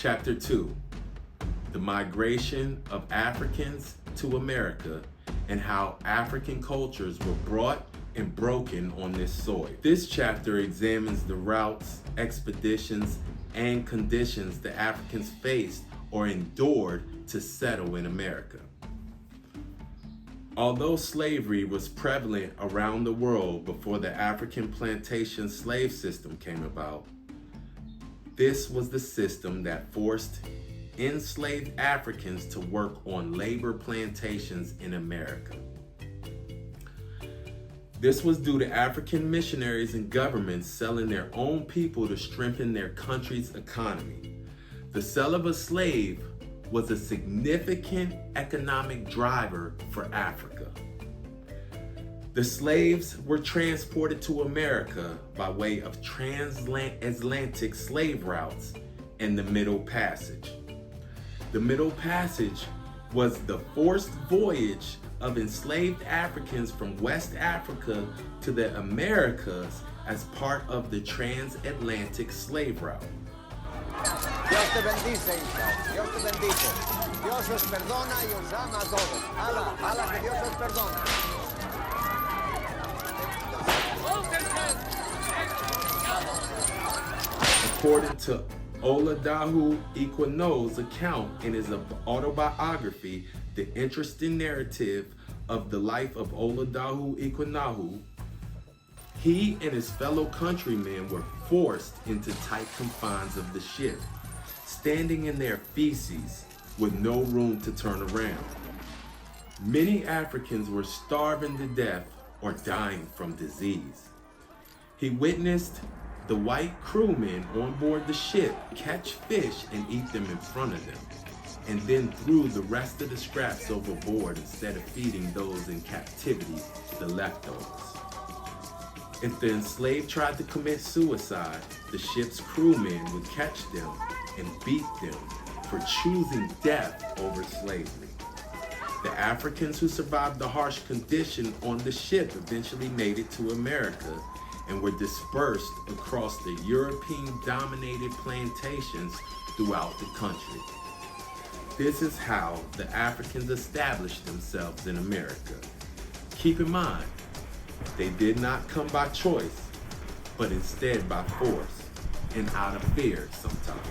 Chapter 2, the migration of Africans to America and how African cultures were brought and broken on this soil. This chapter examines the routes, expeditions, and conditions the Africans faced or endured to settle in America. Although slavery was prevalent around the world before the African plantation slave system came about, this was the system that forced enslaved Africans to work on labor plantations in America. This was due to African missionaries and governments selling their own people to strengthen their country's economy. The sale of a slave was a significant economic driver for Africa. The slaves were transported to America by way of transatlantic slave routes and the Middle Passage. The Middle Passage was the forced voyage of enslaved Africans from West Africa to the Americas as part of the transatlantic slave route. Dios te bendice, hija. Dios te bendice. Dios os perdona y os ama a todos. Ala, que Dios os perdona. According to Oladapo Equiano's account in his autobiography, The Interesting Narrative of the Life of Oladapo Equiano, he and his fellow countrymen were forced into tight confines of the ship, standing in their feces with no room to turn around. Many Africans were starving to death or dying from disease. He witnessed the white crewmen on board the ship catch fish and eat them in front of them, and then threw the rest of the scraps overboard instead of feeding those in captivity the leftovers. If the enslaved tried to commit suicide, the ship's crewmen would catch them and beat them for choosing death over slavery. The Africans who survived the harsh condition on the ship eventually made it to America and were dispersed across the European-dominated plantations throughout the country. This is how the Africans established themselves in America. Keep in mind, they did not come by choice, but instead by force and out of fear sometimes.